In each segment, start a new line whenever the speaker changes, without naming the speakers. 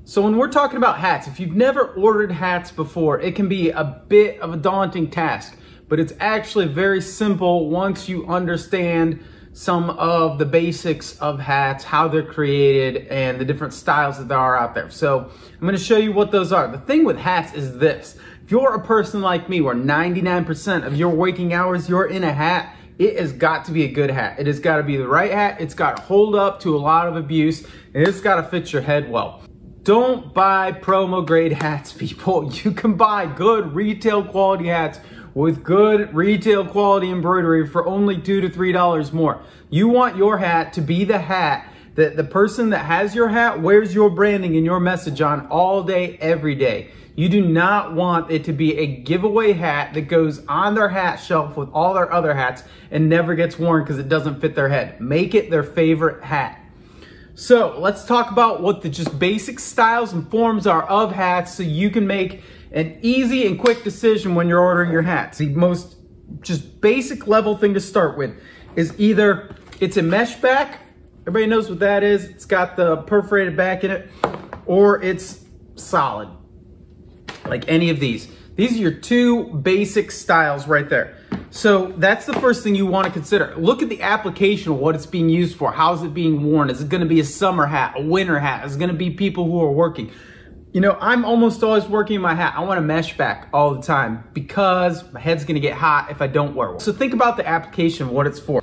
So when we're talking about hats, if you've never ordered hats before, it can be a bit of a daunting task, but it's actually very simple once you understand some of the basics of hats, how they're created, and the different styles that there are out there. So I'm gonna show you what those are. The thing with hats is this: if you're a person like me where 99% of your waking hours you're in a hat, it has got to be a good hat. It has got to be the right hat. It's got to hold up to a lot of abuse, and it's got to fit your head well. Don't buy promo grade hats, people. You can buy good retail quality hats with good retail quality embroidery for only $2 to $3 more. You want your hat to be the hat that the person that has your hat wears your branding and your message on all day, every day. You do not want it to be a giveaway hat that goes on their hat shelf with all their other hats and never gets worn because it doesn't fit their head. Make it their favorite hat. So let's talk about what the just basic styles and forms are of hats so you can make an easy and quick decision when you're ordering your hats. The most just basic level thing to start with is either it's a mesh back, everybody knows what that is, it's got the perforated back in it, or it's solid, like any of these. These are your two basic styles right there. So that's the first thing you want to consider. Look at the application of what it's being used for. How is it being worn? Is it going to be a summer hat, a winter hat? Is it going to be people who are working? You know, I'm almost always working my hat. I want a mesh back all the time because my head's going to get hot if I don't wear one. So think about the application, what it's for.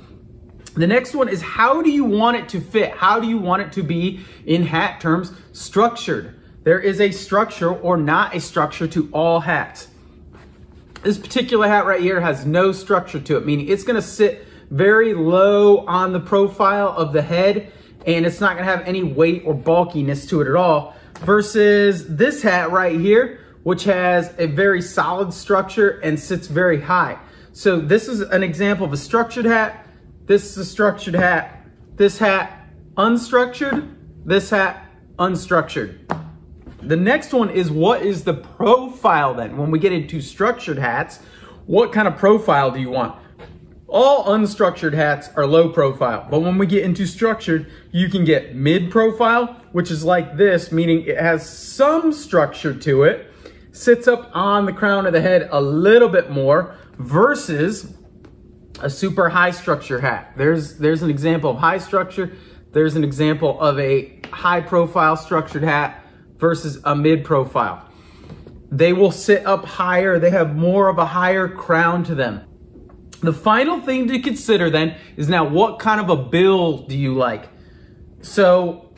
The next one is, how do you want it to fit? How do you want it to be, in hat terms, structured? There is a structure or not a structure to all hats. This particular hat right here has no structure to it, meaning it's gonna sit very low on the profile of the head and it's not gonna have any weight or bulkiness to it at all, versus this hat right here, which has a very solid structure and sits very high. So this is an example of a structured hat. This is a structured hat. This hat, unstructured. This hat, unstructured. The next one is, what is the profile then? When we get into structured hats, what kind of profile do you want? All unstructured hats are low profile, but when we get into structured, you can get mid profile, which is like this, meaning it has some structure to it, sits up on the crown of the head a little bit more, versus a super high structure hat. There's an example of high structure. There's an example of a high profile structured hat versus a mid profile. They will sit up higher. They have more of a higher crown to them. The final thing to consider then is, now what kind of a bill do you like? So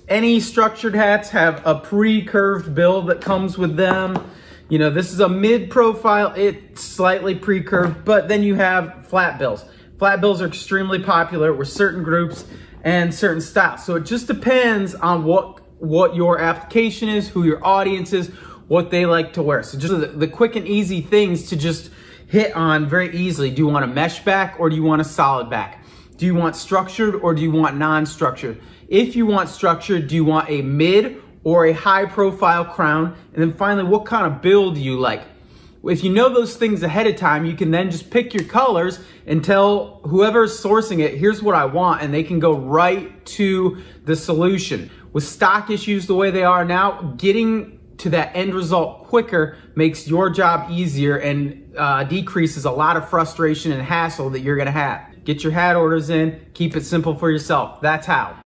any structured hats have a pre-curved bill that comes with them. You know, this is a mid profile, it's slightly pre-curved, but then you have flat bills. Flat bills are extremely popular with certain groups and certain styles. So it just depends on what your application is, who your audience is, what they like to wear. So just the quick and easy things to just hit on very easily. Do you want a mesh back or do you want a solid back? Do you want structured or do you want non-structured? If you want structured, do you want a mid or a high profile crown? And then finally, what kind of bill do you like? If you know those things ahead of time, you can then just pick your colors and tell whoever's sourcing it, here's what I want, and they can go right to the solution. With stock issues the way they are now, getting to that end result quicker makes your job easier and decreases a lot of frustration and hassle that you're gonna have. Get your hat orders in, keep it simple for yourself. That's how.